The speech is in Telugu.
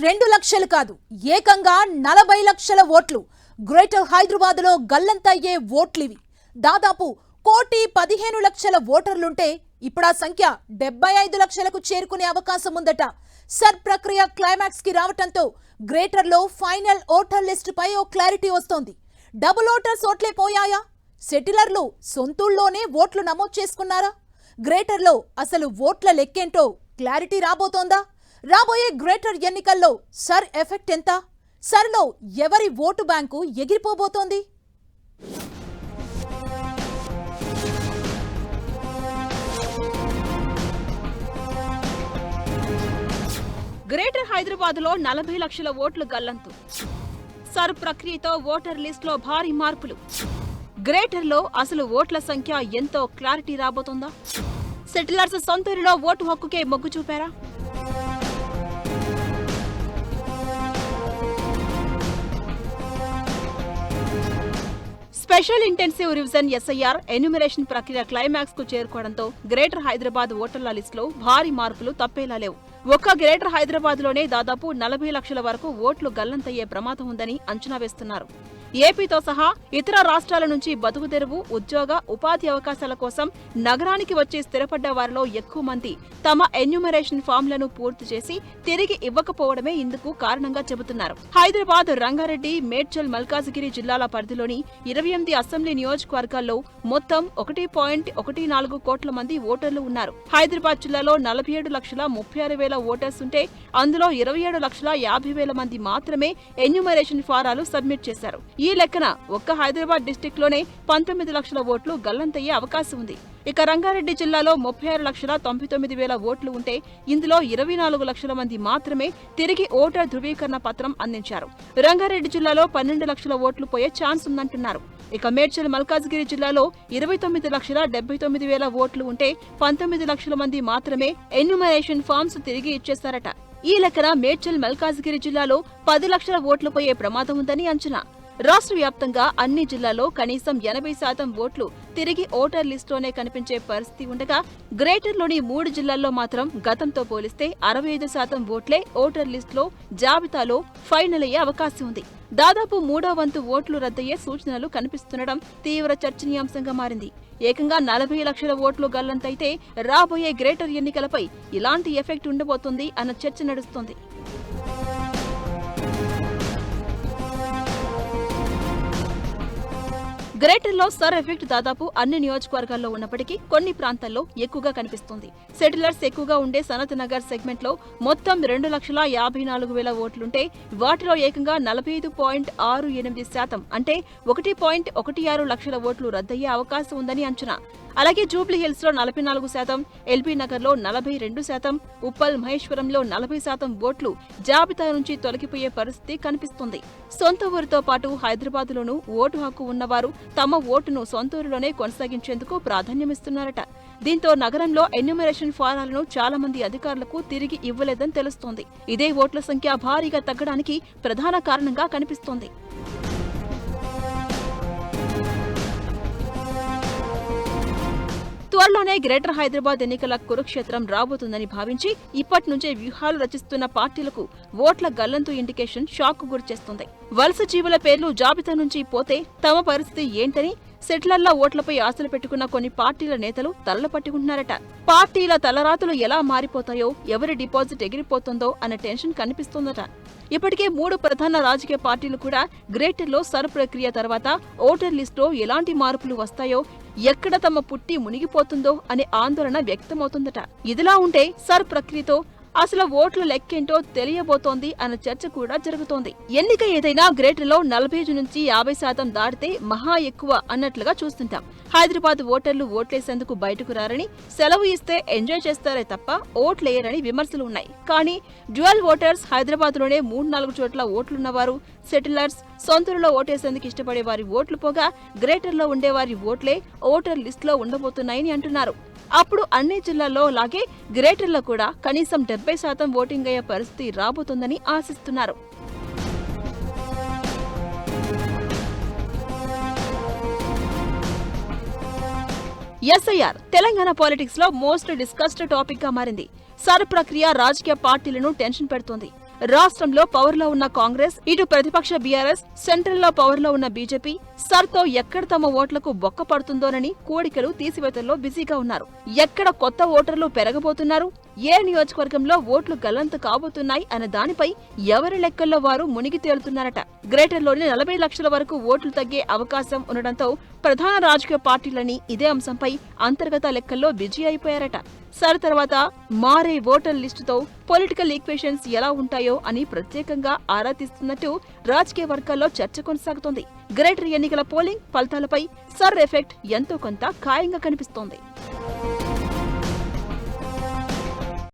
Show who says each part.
Speaker 1: 2 లక్షలు కాదు, ఏకంగా 40 లక్షల ఓట్లు. గ్రేటర్ హైదరాబాద్ లో గల్లంతయ్యే ఓట్లివి. దాదాపు 1,15,00,000 ఓటర్లుంటే ఇప్పుడు ఆ సంఖ్య 75 లక్షలకు చేరుకునే అవకాశం ఉందట. సర్ ప్రక్రియ క్లైమాక్స్ కి రావటంతో గ్రేటర్ లో ఫైనల్ ఓటర్ లిస్ట్ పై ఓ క్లారిటీ వస్తోంది. డబుల్ ఓటర్స్ ఓట్లే పోయాయా? సెటిలర్లు సొంతూళ్లోనే ఓట్లు నమోదు చేసుకున్నారా? గ్రేటర్ లో అసలు ఓట్ల లెక్కేంటో క్లారిటీ రాబోతోందా? రాబోయే గ్రేటర్ ఎన్నికల్లో సర్ ఎఫెక్ట్ ఎంత? సర్లో ఎవరి ఓటు బ్యాంకు ఎగిరిపోబోతోంది?
Speaker 2: గ్రేటర్ హైదరాబాద్ లో 40 లక్షల ఓట్లు గల్లంతు. సర్ ప్రక్రియతో ఓటర్ లిస్ట్ లో భారీ మార్పులు. గ్రేటర్ లో అసలు ఓట్ల సంఖ్య ఎంతో క్లారిటీ రాబోతోందా? సెటిలర్స్ సొంతూరులో ఓటు హక్కుకే మొగ్గు చూపారా? Special intensive revision SIR enumeration ప్రక్రియ క్లైమాక్స్ కు చేరుకోవడంతో గ్రేటర్ హైదరాబాద్ ఓటర్ల లిస్టులో భారీ మార్పులు తప్పేలా లేవు. ఒక్క గ్రేటర్ హైదరాబాద్ లోనే దాదాపు 40 లక్షల వరకు ఓట్లు గల్లంతయ్యే ప్రమాదం ఉందని అంచనా వేస్తున్నారు. ఏపీతో సహా ఇతర రాష్ట్రాల నుంచి బతుకుదెరువు, ఉద్యోగ, ఉపాధి అవకాశాల కోసం నగరానికి వచ్చి స్థిరపడ్డ వారిలో ఎక్కువ మంది తమ ఎన్యూమరేషన్ ఫామ్లను పూర్తి చేసి తిరిగి ఇవ్వకపోవడమే ఇందుకు కారణంగా చెబుతున్నారు. హైదరాబాద్, రంగారెడ్డి, మేడ్చల్, మల్కాజిగిరి జిల్లాల పరిధిలోని 28 అసెంబ్లీ నియోజకవర్గాల్లో మొత్తం 1.14 కోట్ల మంది ఓటర్లు ఉన్నారు. హైదరాబాద్ జిల్లాలో 47,36,000 ఓటర్స్ ఉంటే అందులో 27,50,000 మంది మాత్రమే ఎన్యూమరేషన్ ఫారాలు సబ్మిట్ చేశారు. ఈ లెక్కన ఒక్క హైదరాబాద్ డిస్టిక్ లోనే 19 లక్షల ఓట్లు గల్లంతయ్యే అవకాశం ఉంది. ఇక రంగారెడ్డి జిల్లాలో 36,99,000 ఓట్లు ఉంటే ఇందులో 24 లక్షల మంది మాత్రమే తిరిగి ఓటర్ ధృవీకరణ పత్రం అందించారు. రంగారెడ్డి జిల్లాలో 12 లక్షల ఓట్లు పోయే ఛాన్స్ ఉందంటున్నారు. ఇక మేడ్చల్, మల్కాజిగిరి జిల్లాలో 29,79,000 ఓట్లు ఉంటే 19 లక్షల మంది మాత్రమే ఎన్యూమరేషన్ ఫామ్స్ తిరిగి ఇచ్చేశారట. ఈ లెక్కన మేడ్చల్, మల్కాజిగిరి జిల్లాలో 10 లక్షల ఓట్లు పోయే ప్రమాదం ఉందని అంచనా. రాష్ట్ర వ్యాప్తంగా అన్ని జిల్లాల్లో కనీసం 80% ఓట్లు తిరిగి ఓటర్ లిస్టులోనే కనిపించే పరిస్థితి ఉండగా గ్రేటర్లోని 3 జిల్లాల్లో మాత్రం గతంతో పోలిస్తే 65% ఓట్లే ఓటర్ లిస్టులో జాబితాలో ఫైనల్ అయ్యే అవకాశం ఉంది. దాదాపు 3వ వంతు ఓట్లు రద్దయ్యే సూచనలు కనిపిస్తుండడం తీవ్ర చర్చనీయాంశంగా మారింది. ఏకంగా 40 లక్షల ఓట్లు గల్లంతైతే రాబోయే గ్రేటర్ ఎన్నికలపై ఇలాంటి ఎఫెక్ట్ ఉండబోతుంది అన్న చర్చ నడుస్తోంది. గ్రేటర్లో సర్ ఎఫెక్ట్ దాదాపు అన్ని నియోజకవర్గాల్లో ఉన్నప్పటికీ కొన్ని ప్రాంతాల్లో ఎక్కువగా కనిపిస్తుంది. సెటిలర్స్ ఎక్కువగా ఉండే సనత్ నగర్ సెగ్మెంట్ లో మొత్తం 2,54,000 ఓట్లుంటే వాటిలో ఏకంగా 45.68% అంటే 1.16 లక్షల ఓట్లు రద్దయ్యే అవకాశం ఉందని అంచనా. అలాగే జూబ్లీ హిల్స్ లో 44%, ఎల్బీ నగర్ లో 42%, ఉప్పల్, మహేశ్వరంలో 40% ఓట్లు జాబితా నుంచి తొలగిపోయే పరిస్థితి కనిపిస్తుంది. సొంత ఊరితో పాటు హైదరాబాద్ లోనూ ఓటు హక్కు ఉన్నవారు తమ ఓటును సొంతూరులోనే కొనసాగించేందుకు ప్రాధాన్యమిస్తున్నారట. దీంతో నగరంలో ఎన్యూమరేషన్ ఫారాలను చాలా మంది అధికారులకు తిరిగి ఇవ్వలేదని తెలుస్తోంది. ఇదే ఓట్ల సంఖ్య భారీగా తగ్గడానికి ప్రధాన కారణంగా కనిపిస్తోంది. త్వరలోనే గ్రేటర్ హైదరాబాద్ ఎన్నికల కురుక్షేత్రం రాబోతుందని భావించి ఇప్పటి నుంచే వ్యూహాలు రచిస్తున్న పార్టీలకు ఓట్ల గల్లంతు ఇండికేషన్ షాక్ గురిచేస్తుంది. వలస జీవుల పేర్లు జాబితా నుంచి పోతే తమ పరిస్థితి ఏంటని సెటిలర్ల ఓట్లపై ఆశలు పెట్టుకున్న కొన్ని పార్టీల నేతలు తలలు పట్టుకుంటున్నారట. పార్టీల తలరాతులు ఎలా మారిపోతాయో, ఎవరి డిపాజిట్ ఎగిరిపోతుందో అన్న టెన్షన్ కనిపిస్తోందట. ఇప్పటికే 3 ప్రధాన రాజకీయ పార్టీలు కూడా గ్రేటర్లో సర్ ప్రక్రియ తర్వాత ఓటర్ లిస్టులో ఎలాంటి మార్పులు వస్తాయో, ఎక్కడ తమ పుట్టి మునిగిపోతుందో అనే ఆందోళన వ్యక్తమవుతుందట. ఇదిలా ఉంటే సర్ ప్రక్రియతో అసలు ఓట్ల లెక్కేంటో తెలియబోతోంది అన్న చర్చ కూడా జరుగుతోంది. ఎన్నిక ఏదైనా గ్రేటర్లో 45 నుంచి 50% దాటితే మహా ఎక్కువ అన్నట్లుగా చూస్తుంటాం. హైదరాబాద్ ఓటర్లు ఓట్లేసేందుకు బయటకు రారని, సెలవు ఇస్తే ఎంజాయ్ చేస్తారే తప్ప ఓట్లేయరని విమర్శలు ఉన్నాయి. కానీ డ్యూయల్ ఓటర్స్, హైదరాబాద్ లోనే 3-4 చోట్ల ఓట్లున్నవారు, సెటిలర్స్, సొంతూరులో ఓటేసేందుకు ఇష్టపడే వారి ఓట్లు పోగా గ్రేటర్లో ఉండేవారి ఓట్లే ఓటర్ లిస్టులో ఉండబోతున్నాయని అంటున్నారు. అప్పుడు అన్ని జిల్లాల్లో లాగే గ్రేటర్లో కూడా కనీసం 70% ఓటింగ్ అయ్యే పరిస్థితి రాబోతుందని ఆశిస్తున్నారు. ఎస్ఐఆర్ తెలంగాణ పాలిటిక్స్ లో మోస్ట్ డిస్కస్డ్ టాపిక్ గా మారింది. సర్ ప్రక్రియ రాజకీయ పార్టీలను టెన్షన్ పెడుతోంది. రాష్ట్రంలో పవర్ లో ఉన్న కాంగ్రెస్, ఇటు ప్రతిపక్ష బీఆర్ఎస్, సెంట్రల్ లో పవర్ లో ఉన్న బీజేపీ సర్తో ఎక్కడ తమ ఓట్లకు బొక్క పడుతుందోనని కోడికలు తీసివేతల్లో బిజీగా ఉన్నారు. ఎక్కడ కొత్త ఓటర్లు పెరగబోతున్నారు, ఏ నియోజకవర్గంలో ఓట్లు గల్లంతు కాబోతున్నాయి అనే దానిపై ఎవరి లెక్కల్లో వారు మునిగి తేలుతున్నారట. గ్రేటర్లోని 40 లక్షల వరకు ఓట్లు తగ్గే అవకాశం ఉండడంతో ప్రధాన రాజకీయ పార్టీలని ఇదే అంశంపై అంతర్గత లెక్కల్లో బిజీ అయిపోయారట. సర్ తర్వాత మారే ఓటర్ లిస్టుతో పొలిటికల్ ఈక్వేషన్స్ ఎలా ఉంటాయో అని ప్రత్యేకంగా ఆరా తీస్తున్నట్టు రాజకీయ వర్గాల్లో చర్చ కొనసాగుతోంది. గ్రేటర్ ఎన్నికల పోలింగ్ ఫలితాలపై సర్ ఎఫెక్ట్ ఎంతో కొంత ఖాయంగా కనిపిస్తోంది.